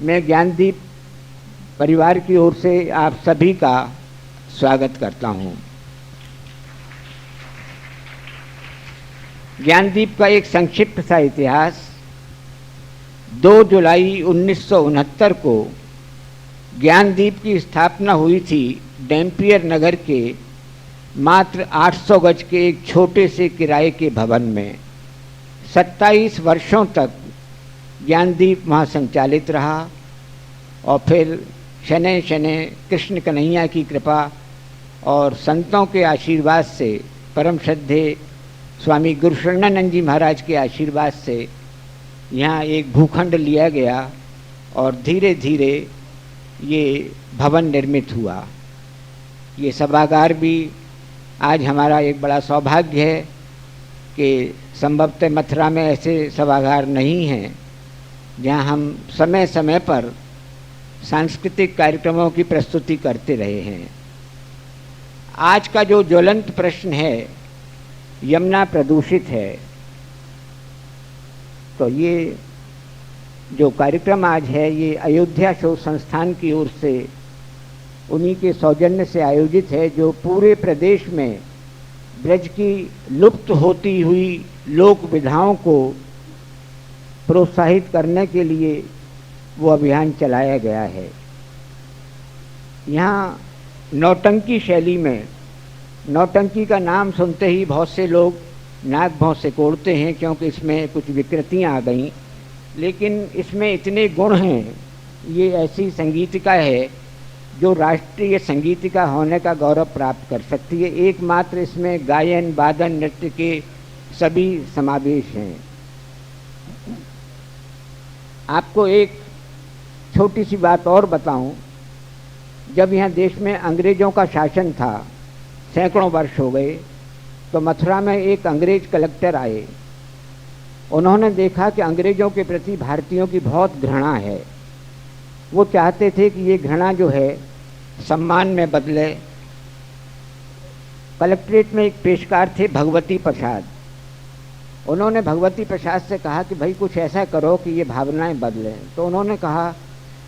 मैं ज्ञानदीप परिवार की ओर से आप सभी का स्वागत करता हूं। ज्ञानदीप का एक संक्षिप्त सा इतिहास। 2 जुलाई 1969 को ज्ञानदीप की स्थापना हुई थी डैम्पियर नगर के मात्र 800 गज के एक छोटे से किराए के भवन में। 27 वर्षों तक ज्ञानदीप वहाँ संचालित रहा और फिर शनै शनै कृष्ण कन्हैया की कृपा और संतों के आशीर्वाद से, परम श्रद्धे स्वामी गुरुशरणानंद जी महाराज के आशीर्वाद से यहाँ एक भूखंड लिया गया और धीरे धीरे ये भवन निर्मित हुआ। ये सभागार भी आज हमारा एक बड़ा सौभाग्य है कि संभवतः मथुरा में ऐसे सभागार नहीं हैं जहाँ हम समय समय पर सांस्कृतिक कार्यक्रमों की प्रस्तुति करते रहे हैं। आज का जो ज्वलंत प्रश्न है, यमुना प्रदूषित है, तो ये जो कार्यक्रम आज है ये अयोध्या शोध संस्थान की ओर से उन्हीं के सौजन्य से आयोजित है, जो पूरे प्रदेश में ब्रज की लुप्त होती हुई लोक विधाओं को प्रोत्साहित करने के लिए वो अभियान चलाया गया है। यहाँ नौटंकी शैली में, नौटंकी का नाम सुनते ही बहुत से लोग नाक भौं से कोड़ते हैं क्योंकि इसमें कुछ विकृतियाँ आ गईं, लेकिन इसमें इतने गुण हैं। ये ऐसी संगीतिका है जो राष्ट्रीय संगीतिका होने का गौरव प्राप्त कर सकती है। एकमात्र इसमें गायन, वादन, नृत्य के सभी समावेश हैं। आपको एक छोटी सी बात और बताऊं। जब यहाँ देश में अंग्रेज़ों का शासन था, सैकड़ों वर्ष हो गए, तो मथुरा में एक अंग्रेज कलेक्टर आए। उन्होंने देखा कि अंग्रेज़ों के प्रति भारतीयों की बहुत घृणा है। वो चाहते थे कि ये घृणा जो है सम्मान में बदले। कलेक्ट्रेट में एक पेशकार थे भगवती प्रसाद। उन्होंने भगवती प्रसाद से कहा कि भाई कुछ ऐसा करो कि ये भावनाएं बदलें। तो उन्होंने कहा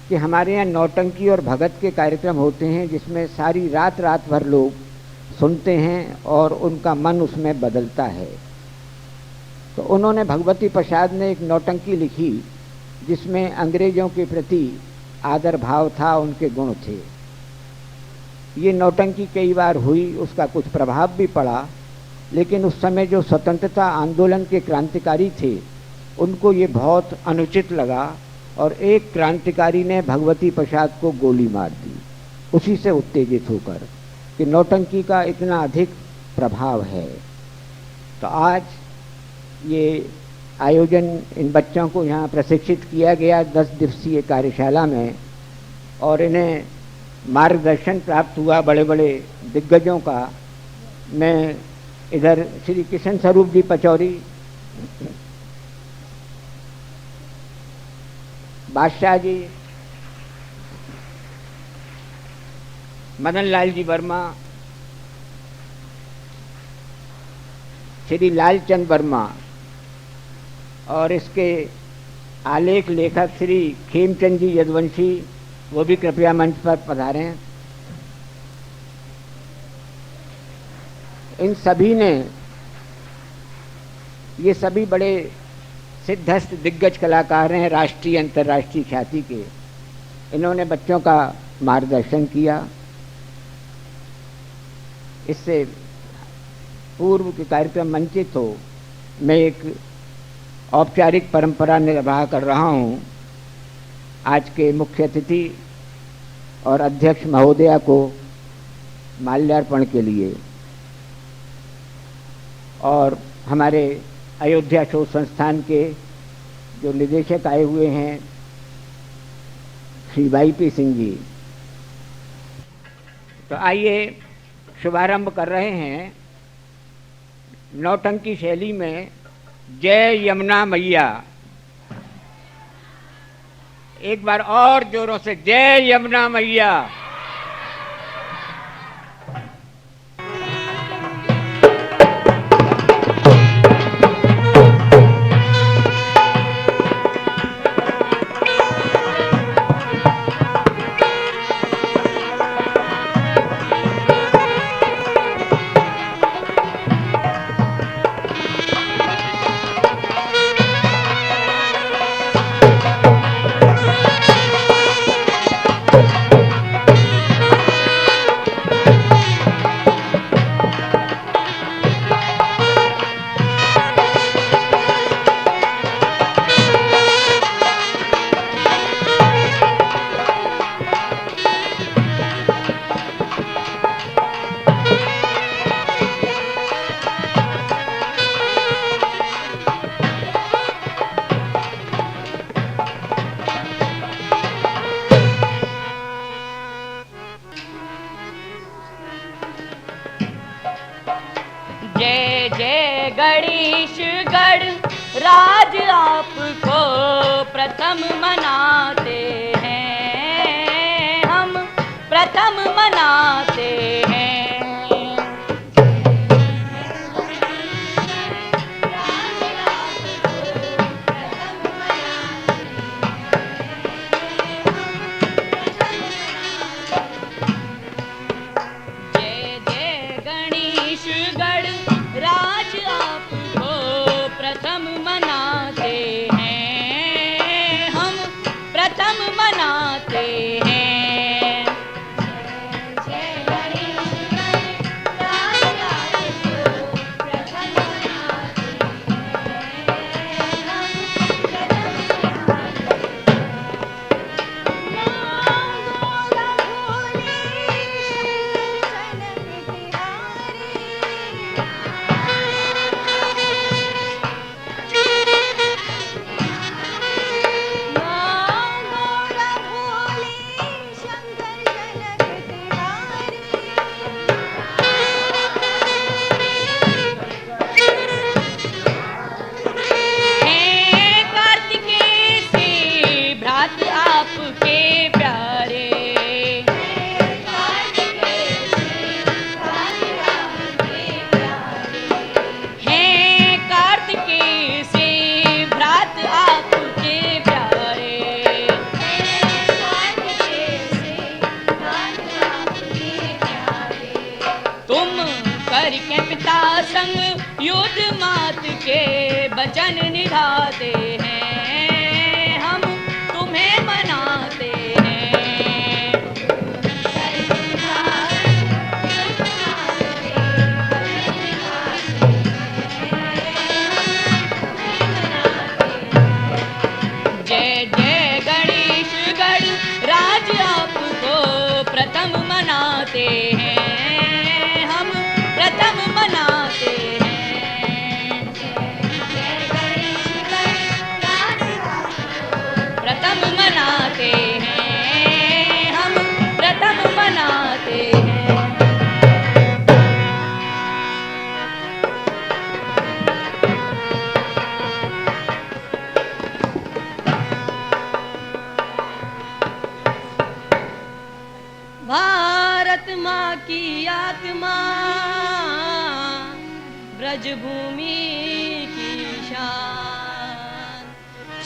कि हमारे यहाँ नौटंकी और भगत के कार्यक्रम होते हैं जिसमें सारी रात रात भर लोग सुनते हैं और उनका मन उसमें बदलता है। तो उन्होंने, भगवती प्रसाद ने एक नौटंकी लिखी जिसमें अंग्रेज़ों के प्रति आदर भाव था, उनके गुण थे। ये नौटंकी कई बार हुई, उसका कुछ प्रभाव भी पड़ा, लेकिन उस समय जो स्वतंत्रता आंदोलन के क्रांतिकारी थे उनको ये बहुत अनुचित लगा और एक क्रांतिकारी ने भगवती प्रसाद को गोली मार दी, उसी से उत्तेजित होकर कि नौटंकी का इतना अधिक प्रभाव है। तो आज ये आयोजन, इन बच्चों को यहाँ प्रशिक्षित किया गया 10 दिवसीय कार्यशाला में, और इन्हें मार्गदर्शन प्राप्त हुआ बड़े बड़े दिग्गजों का। मैं इधर श्री किशन स्वरूप जी पचौरी, बादशाह जी, मदन लाल जी वर्मा, श्री लालचंद वर्मा और इसके आलेख लेखक श्री खेमचंद जी यदुवंशी, वो भी कृपया मंच पर पधारें। इन सभी ने, ये सभी बड़े सिद्धस्थ दिग्गज कलाकार हैं, राष्ट्रीय अंतर्राष्ट्रीय ख्याति के। इन्होंने बच्चों का मार्गदर्शन किया। इससे पूर्व के कार्यक्रम मंचित हो, मैं एक औपचारिक परंपरा निर्वाह कर रहा हूँ। आज के मुख्य अतिथि और अध्यक्ष महोदया को माल्यार्पण के लिए, और हमारे अयोध्या शोध संस्थान के जो निदेशक आए हुए हैं श्री YP सिंह जी। तो आइए शुभारंभ कर रहे हैं नौटंकी शैली में जय यमुना मैया। एक बार और जोरों से जय यमुना मैया। गणेशगढ़ राज आपको प्रथम मनाते हैं, हम प्रथम मनाते हैं। जय जय गणेशगढ़ राज आपको प्रथम मनाते हैं, हम प्रथम मनाते हैं। करके पिता संग युद्ध मात के वचन निभाते हैं, हम तुम्हें मनाते हैं। जय जय गणेशगढ़ राज आपको प्रथम मनाते हैं, प्रथम मनाते हैं। प्रथम मनाते हैं, हम प्रथम मनाते हैं। भारत माँ की आत्मा ब्रजभूमि की शान,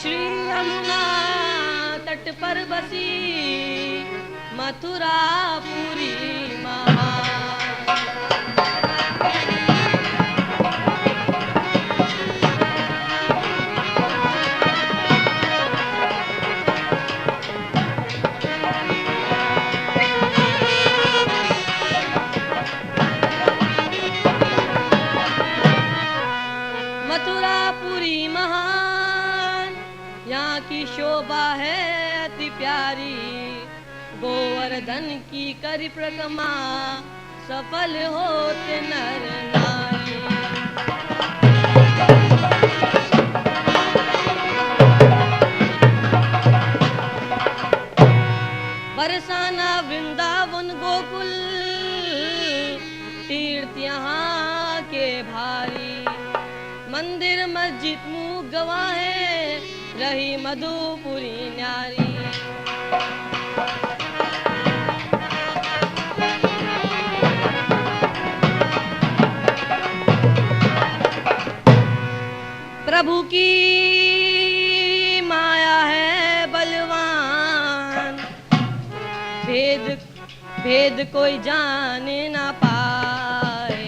श्री यमुना तट पर बसी मथुरा पुरी महान। मथुरापुरी महान, यहाँ की शोभा है अति प्यारी, गोवर्धन की कर परिक्रमा सफल होते नर नारी। बरसाना वृंदावन गोकुल तीर्थ यहाँ के भारी, मंदिर मस्जिद मुँह गवाहे रही मधुपुरी न्यारी। प्रभु की माया है बलवान, भेद भेद कोई जान ना पाए।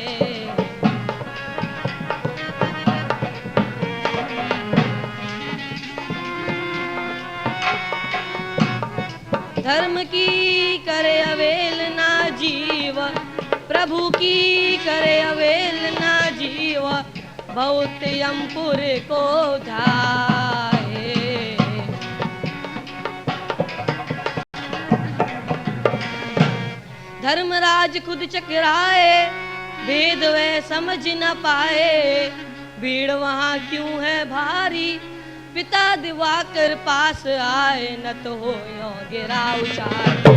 धर्म की करे अवेल ना जीव, प्रभु की करे अवेल ना जीव, बहुत यमपुर को धाए। धर्मराज खुद चकराए, भेद वे समझ न पाए, भीड़ वहाँ क्यों है भारी, पिता दिवाकर पास आए न तो हो यो गिरा उचार।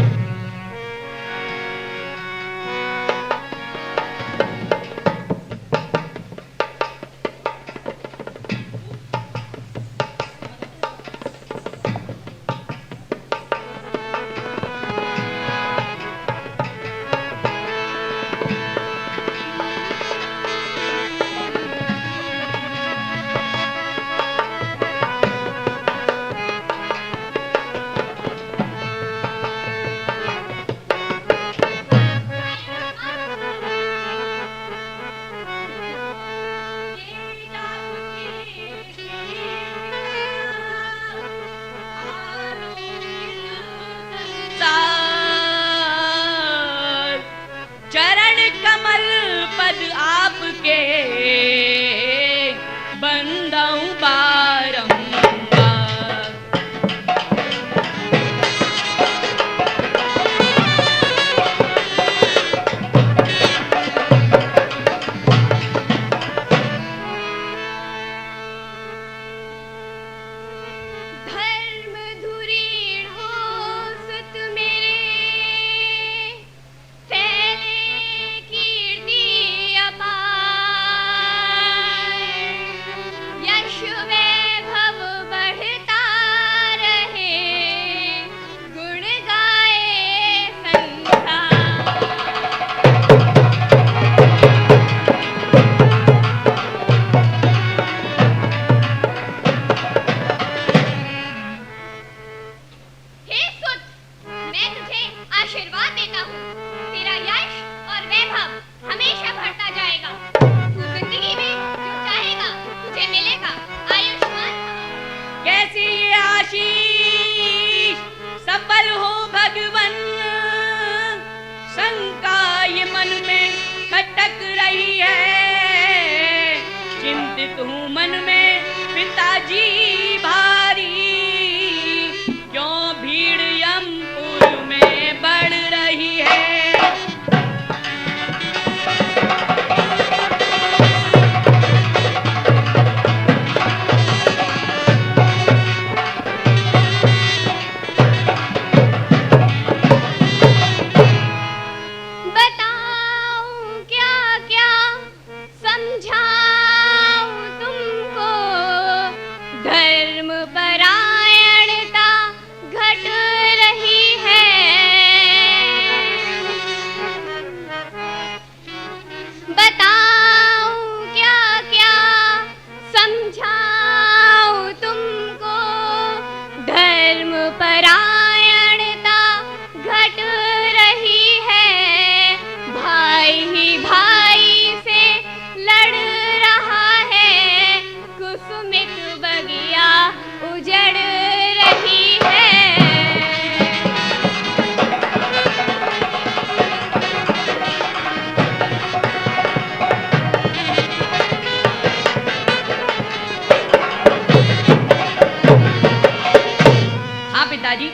पिताजी,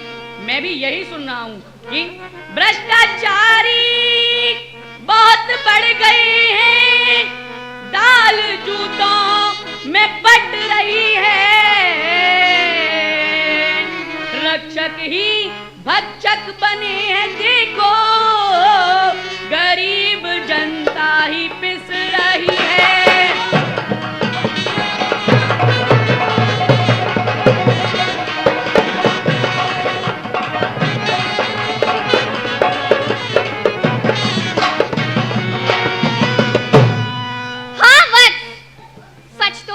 मैं भी यही सुन रहा हूँ कि भ्रष्टाचारी बहुत बढ़ गए हैं, दाल जूतों में बट रही है, रक्षक ही भक्षक बने हैं, देखो गरीब जनता ही पिस रही है।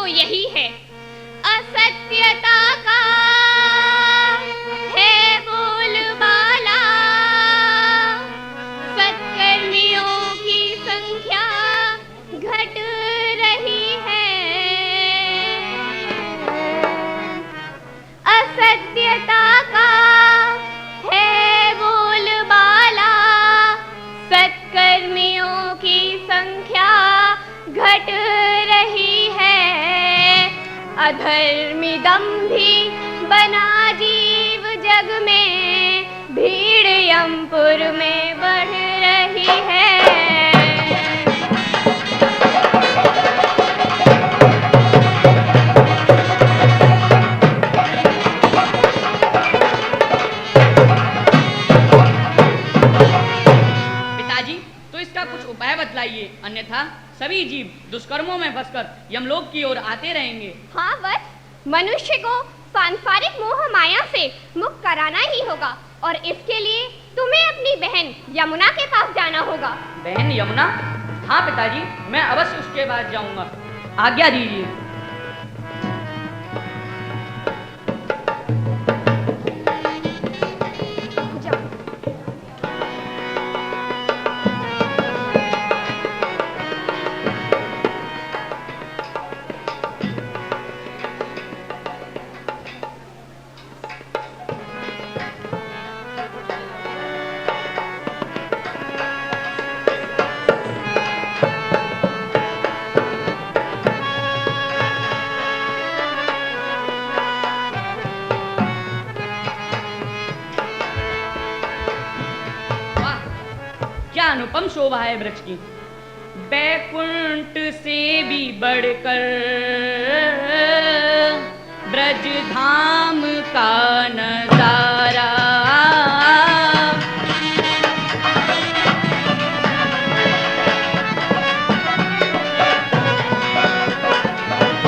यही है, असत्यता का है बोलबाला, सत्कर्मियों की संख्या घट रही है, असत्यता का है बोलबाला, सत्कर्मियों की संख्या घट रही है, अधर्मी दंभी बना जीव जग में, भीड़ यमपुर में बढ़ रही है। पिताजी, तो इसका कुछ उपाय बतलाइए, अन्यथा सभी जीव दुष्कर्मों में फंसकर यमलोक की ओर आते रहेंगे। हाँ वत्स, मनुष्य को सांसारिक मोह माया से मुक्त कराना ही होगा, और इसके लिए तुम्हें अपनी बहन यमुना के पास जाना होगा। बहन यमुना? हाँ पिताजी, मैं अवश्य उसके पास जाऊंगा, आज्ञा दीजिए। अनुपम शोभा है वृक्ष की, बैकुंठ से भी बढ़कर ब्रज धाम का नजारा,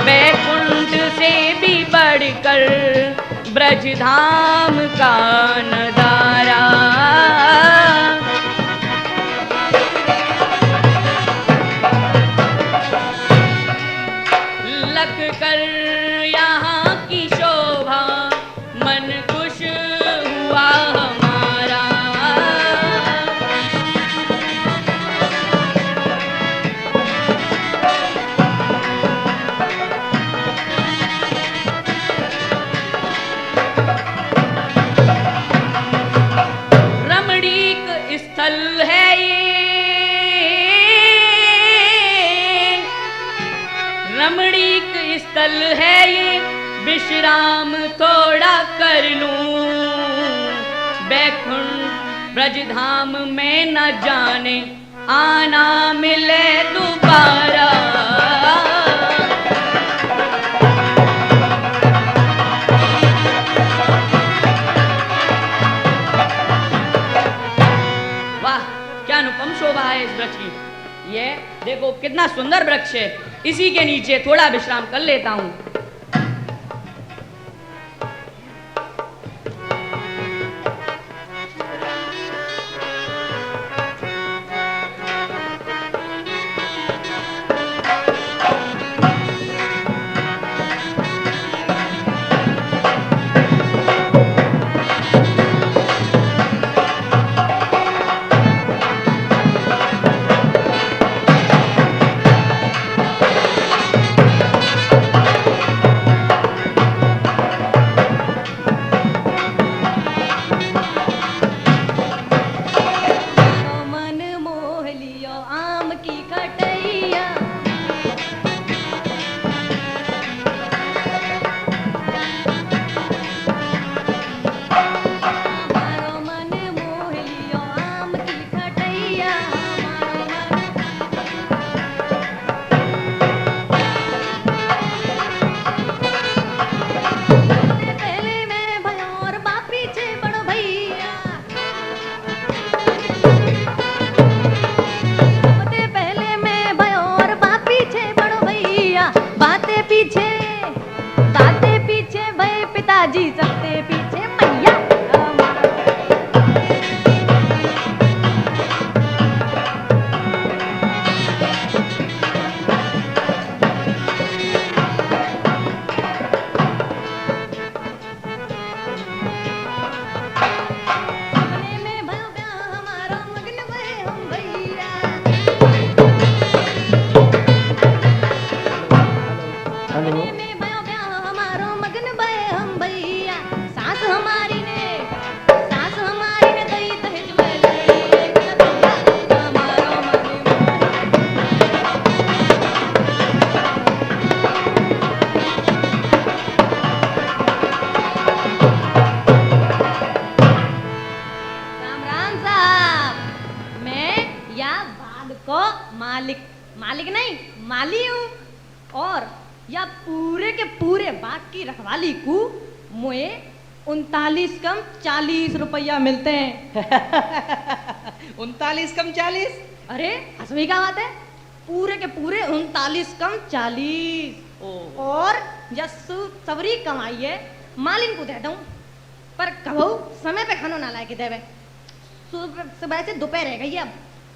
बैकुंठ से भी बढ़कर ब्रज धाम का नजारा, कर यहाँ की शोभा मन खुश हुआ हमारा, रमणीक स्थल है ये, रमणीक स्थल है ये, विश्राम थोड़ा कर लूं, बैकुंठ ब्रजधाम में न जाने आना मिले दोबारा। वाह, क्या अनुपम शोभा है इस वृक्ष की। ये देखो कितना सुंदर वृक्ष है, इसी के नीचे थोड़ा विश्राम कर लेता हूँ। मालिक, मालिक नहीं माली हूँ। और या पूरे के पूरे बाग की रखवाली को मुझे 39 कम 40 रुपया मिलते हैं। 39 कम 40? अरे हंसवी का बात है, पूरे के पूरे 39 कम 40। और जस्सू सबरी कमाई है मालिन को दे दूं, पर कहो समय पे खानो ना लाए के देवे। सुबह से दोपहर रह गई है, अब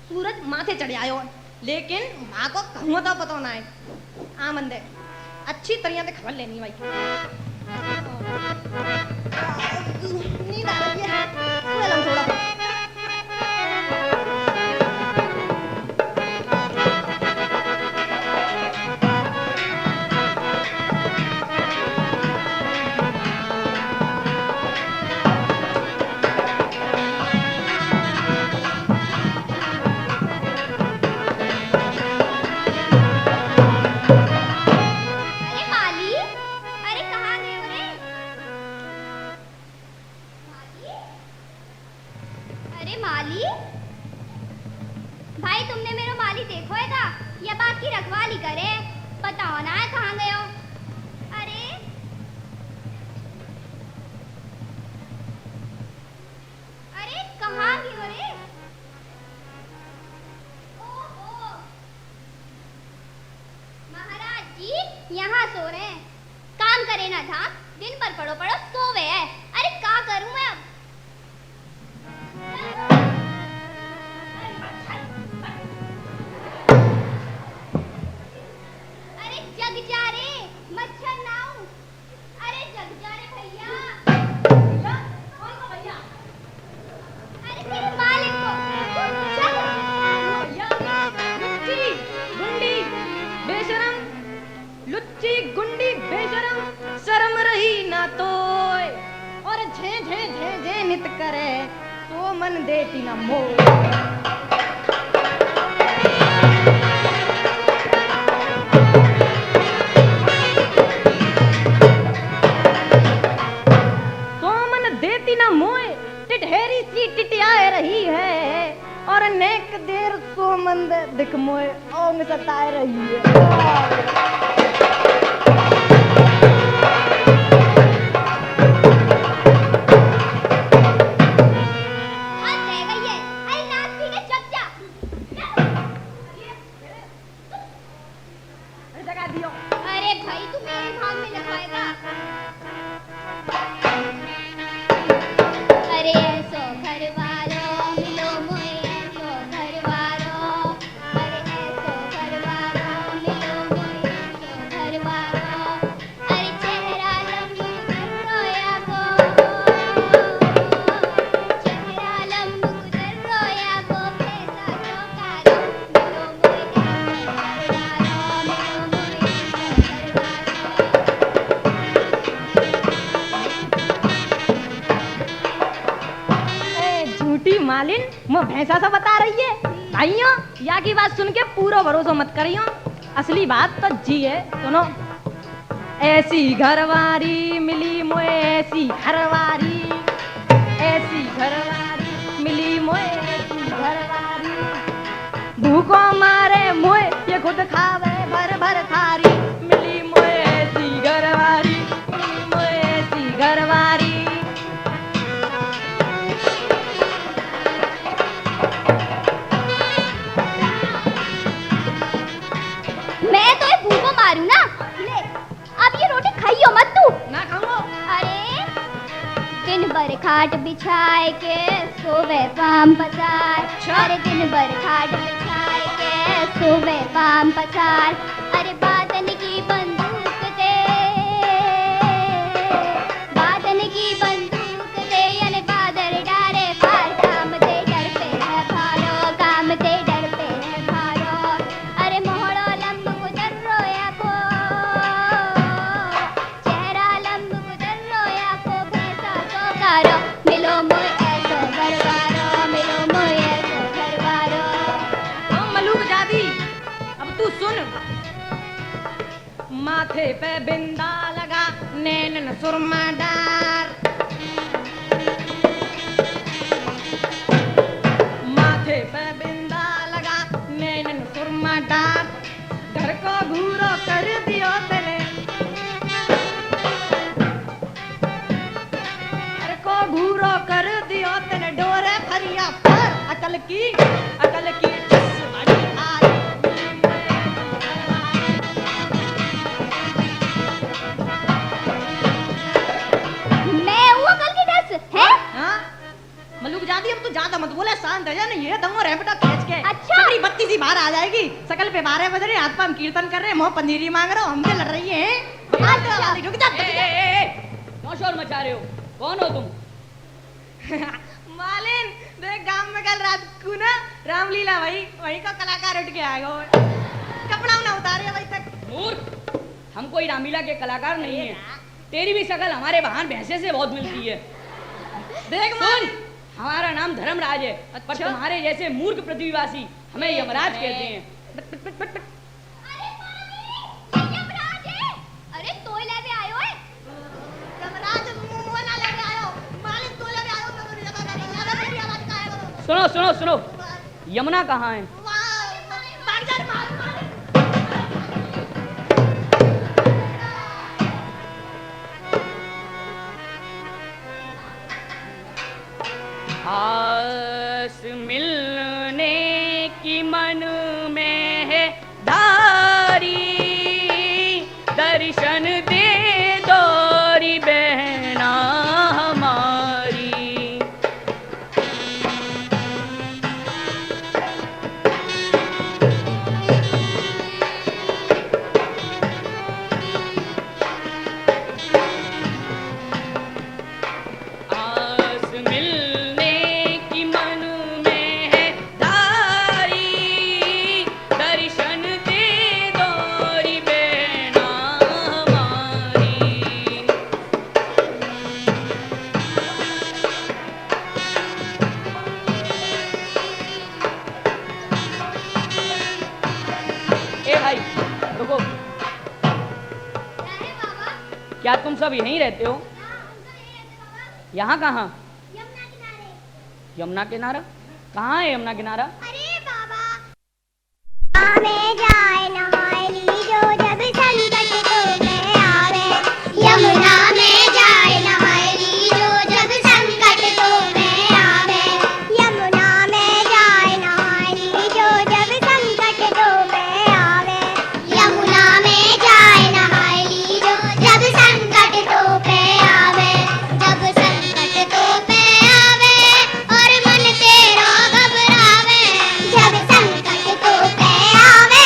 सूरज माथे चढ़ आयो, लेकिन माँ को कहूँ तो पता ना है। आमंदे अच्छी तरह से खबर लेनी भाई। नींद आ रही है, थोड़ा सा। भाई तुमने मेरा माली देखो है का या बाकी रखवाली करे? बताओ ना कहाँ गए हो? अरे अरे कहाँ गए हो रे? ओहो महाराज जी यहाँ सो रहे हैं, काम करे ना था, दिन भर पड़ो पड़ो सोवे है। अरे क्या करूं मैं अब? जग जा रे मच्छर नाऊ। अरे जग जा रे भैया। भैया कौन को भैया? अरे तेरे मालिक को जग। भैया लुच्ची गुंडी बेशरम, लुच्ची गुंडी बेशरम, शर्म रही ना तोय। और झे झे झे झे नित करे तो मन देती ना मोह। ढेरी सी टिटियाए रही है और नेक देर सो मंद दिख मोए ओ में सताए रही है। हद रह गई है। अरे नाच पी के चुप जा। जगा दियो। अरे भाई तू मेरे भाग में लगवाएगा? अरे ऐसो घर वालों मिलो मोए, ऐसो घर वालों। अरे ऐसो घर वालों मिलो मोए, ऐसो घर वालों। अरे चेहरा लंबू गुजर रोया को, चेहरा लंबू गुजर रोया को, पैसा चौकारो मिलो मोए, ऐसो घर वालों मिलो मोए, ऐसो घर वालों। झूठी मालिन मैं भैंसा सा बता रही है। भाइयों या की बात सुन के पूरा भरोसा मत करियो, असली बात तो जी है। सुनो, ऐसी घरवारी मिली मोए, ऐसी घरवारी, ऐसी घरवारी मिली मोए, ऐसी घरवारी। भूखों मारे मोए ये खुद खावे भर भर थारी। मिली मोए ऐसी घरवारी, मिली मोए ऐसी घरवारी। मैं तो ये भूखों मारूं ना। ले अब ये रोटी खाइयो मत तू। ना खाऊंगा। अरे दिन भर खाट बिछाए के सोवे पाम पसार। अरे दिन भर खाट बिछाए के सोवे पाम पसार। अरे बादन की बंदूक दे, बादन की बंदूक दे, यानी बादल डारे पार। काम दे डर पे है भारो, काम दे डर पे है भारो। अरे मोहड़ो लंब गुजर रोया को, चेहरा लंब गुजर रोया को, भैंसा चौकारो मिलो मोए ऐसो घरवारो, मिलो मोए ऐसो घरवारो। मलूक जादी अब तू सुन। माथे पे बिंदा लगा, नैनन सुरमा डार। माथे पे बिंदा लगा, नैनन सुरमा की अकल की ठस बड़ी आई। मैं हूँ अकल की डस है। हाँ मल्लू जाती अब तू ज्यादा मत बोले, शांत है ना, ये दमो रेपटा खींच के अच्छा। सबरी बत्ती सी बाहर आ जाएगी। सकल पे 12 बज रहे, हाथ पे हम कीर्तन कर रहे हैं, मुंह पनीरी मांग रहे हो, हमसे लड़ रही है। अच्छा। रुक जा क्यों शोर मचा रहे हो? कौन हो तुम? मालिन देख गांव में कल रात को ना रामलीला भाई वही का कलाकार उठ के आएगा, कपड़ा ना उतारे भाई तक। मूर्ख, हम कोई रामलीला के कलाकार नहीं है। तेरी भी शक्ल हमारे वाहन भैंसे से बहुत मिलती है। देख सुन, हमारा नाम धर्मराज है, पर अच्छा? तुम्हारे जैसे मूर्ख पृथ्वीवासी हमें यमराज कहते हैं। यमराज है। अरे तोय लेके आयो है। यमराज मुंह ना लेके आयो, मालिन तो लेके आयो, मैं तो यमराज की आवाज का आएगा। सुनो सुनो सुनो, यमुना कहाँ है? भाग जा मार। आस मिलने की मन में है धारी, दर्शन दे दोरी बहना हमारी। आस मिलने की मन में है धारी, दर्शन दे दोरी बहना हमारी। ए भाई रुको, क्या है बाबा? क्या तुम सब यहीं रहते हो? हाँ, हम तो यहीं रहते बाबा। यहाँ कहाँ? यमुना किनारे। यमुना किनारा? कहाँ है यमुना किनारा? अरे बाबा में जाए नहाए लीजो जब संकट तो में आवे। यमुना में जाए नहाए लीजो जब संकट तो में आवे। यमुना में जाए नहाए लीजो जब संकट तो में आवे। यमुना में जाए नहाए लीजो जब संकट तो पे आवे। जब संकट तो पे आवे और मन तेरा घबरावे। जब संकट तो पे आवे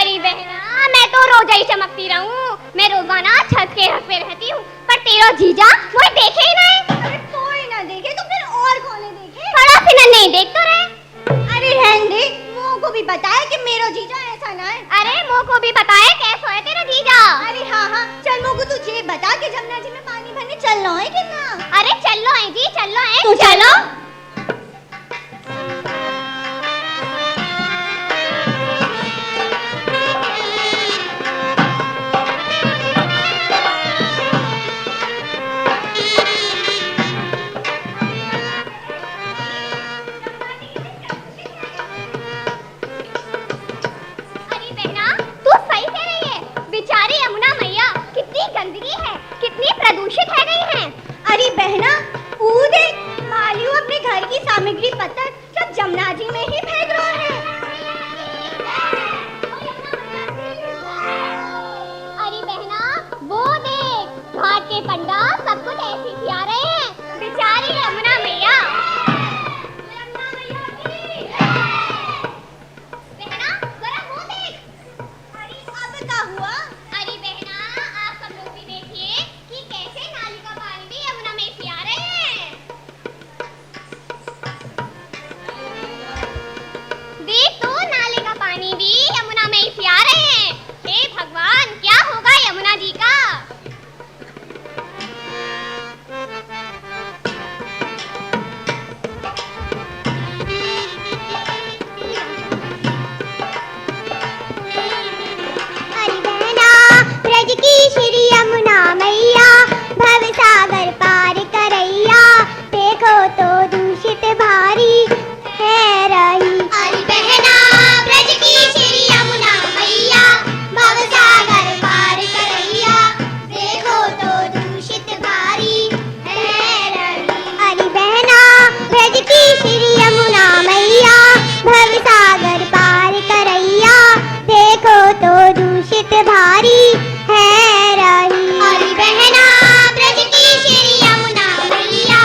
अरे बहना, मैं तो रोजा ही चमकती रहूं। मैं रोजाना छत के पे रहती हूँ, पर तेरा जीजा मुझे देखे ही नहीं। अरे कोई ना देखे तो फिर और कौन देखे? पड़ोसी न नहीं देख तो रहे। अरे रहने दे, मुँह को भी बताए कि मेरा जीजा ऐसा ना है। अरे मुँह को भी बताए कैसा है तेरा जीजा। अरे हाँ हाँ, चल मोगू तुझे बता के जमुना जी में पानी भरने चल रहा है कि ना? अरे चलो है जी, चलो है। तो चलो। अरे बहना, वो देख, मालियो अपने घर की सामग्री पत्थर सब जमुना जी में ही फेंक रहा है। अरे बहना, वो देख, घाट के पंडा सब कुछ ऐसे ही खिला रहे हैं। बेचारी यमुना मैया। बहना, जरा वो देख। अरे अब क्या हुआ? अरे बहना, आप सब लोग भी देखिए कि कैसे नाली का पानी भी यमुना में से आ रहे हैं। देख तो, नाले का पानी भी यमुना में से आ रहे हैं। हे भगवान, क्या होगा यमुना जी का? अरे बहना, ब्रज की श्री यमुना मैया, भव सागर पार करैया, देखो तो दूषित भारी है रही। अरे बहना, ब्रज की श्री यमुना मैया, भव सागर पार करैया, देखो तो दूषित भारी है रही। अरे बहना, ब्रज की श्री यमुना मैया, भव सागर पार करैया, देखो तो दूषित भारी है रही। अरे बहना, ब्रज की श्री यमुना मैया,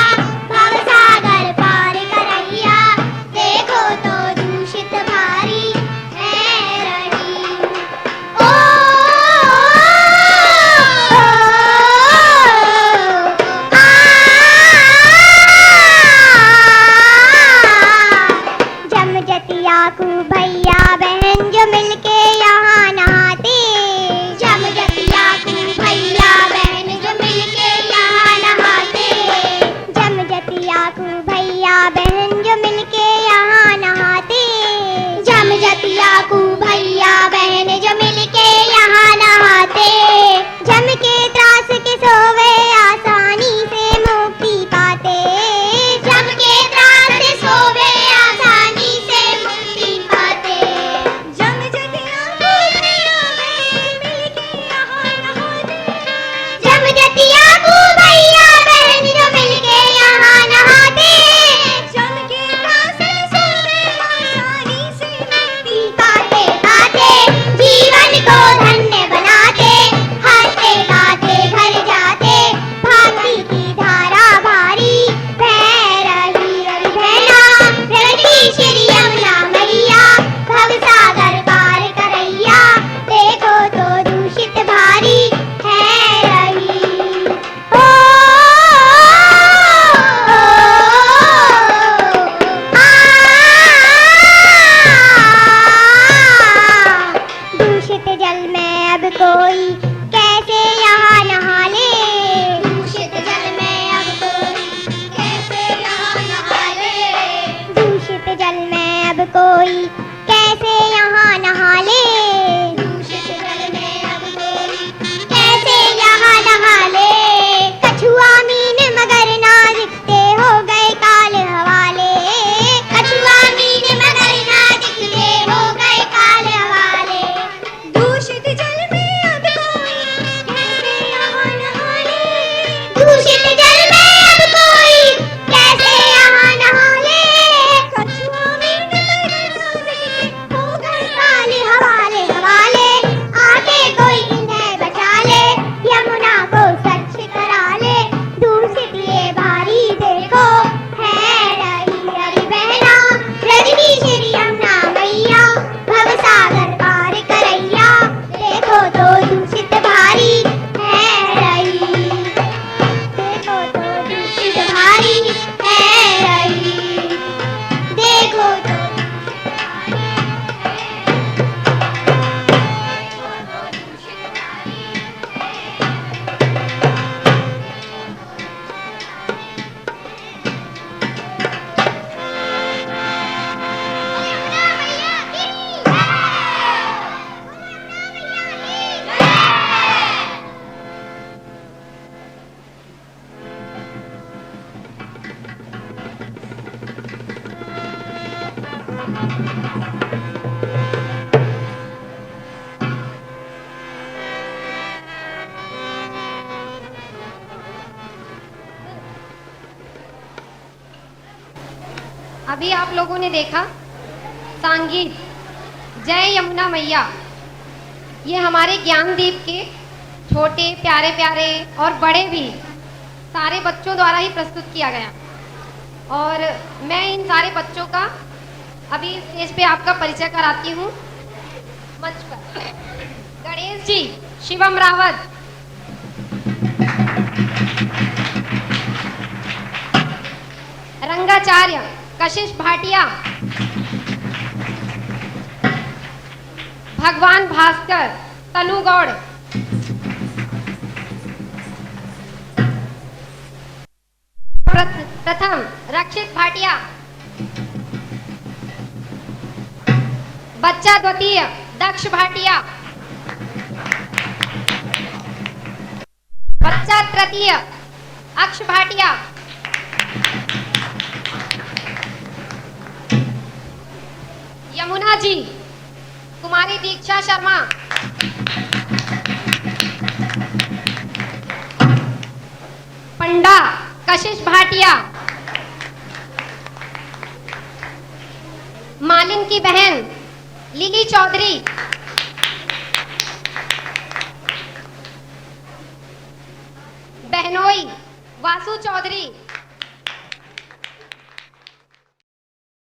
भव सागर पार करैया, देखो तो दूषित भारी है रही। ओ, जम जतिया को भैया बहन जो मिलके यहाँ नहाते, जम जतिया को भैया बहन जो मिलके यहाँ नहाते, जम जतिया को भैया बहन जो मिलके यहाँ नहाते, जम जतिया को भैया बहन जो मिलके यहाँ नहाते, जम के त्रास के सोवे आसानी से मुक्ति पाते, जम के त्रास से सोवे आसानी से मुक्ति पाते। जम जतिया को भैया बहन मिलके यहाँ नहाते, जम जतिया को भैया बहन जो मिलके यहाँ नहाते, जम के त्रास से सोवे आसानी से मुक्ति पाते पाते जीवन को धन्य बनाते, हंसते गाते घर जाते, भाग्य की धारा भारी बह रही। अरे बहना, ब्रज की श्री यमुना मैया, भव सागर पार करैया, देखो तो दूषित भारी है रही। ओ, दूषित जल में अब कोई कैसे यहाँ नहा ले, दूषित जल में अब कोई कैसे यहाँ नहा ले, दूषित जल में अब कोई कैसे यहाँ नहा ले, दूषित जल में अब कोई कैसे यहाँ नहा ले। कछुआ मीन मगर ना दिखते हो गए काल हवाले, कछुआ मीन मगर ना दिखते हो गए काल हवाले, दूषित जल में अब कोई कैसे यहाँ नहा ले, दूषित जल में अब कोई कैसे यहाँ नहा ले, कछुआ मीन मगर ना अभी आप लोगों ने देखा संगीत जय यमुना मैया। ये हमारे ज्ञानदीप के छोटे प्यारे प्यारे और बड़े भी सारे बच्चों द्वारा ही प्रस्तुत किया गया। और मैं इन सारे बच्चों का अभी स्टेज पे आपका परिचय कराती हूँ। मंच पर गणेश जी, शिवम रावत, रंगाचार्य कशिश भाटिया, भगवान भास्कर, तनु गौड़, प्रथम रक्षित भाटिया, बच्चा द्वितीय दक्ष भाटिया, बच्चा तृतीय अक्ष भाटिया, यमुना जी कुमारी दीक्षा शर्मा, पंडा कशिश भाटिया, मालिन की बहन लिली चौधरी, बहनोई वासु चौधरी,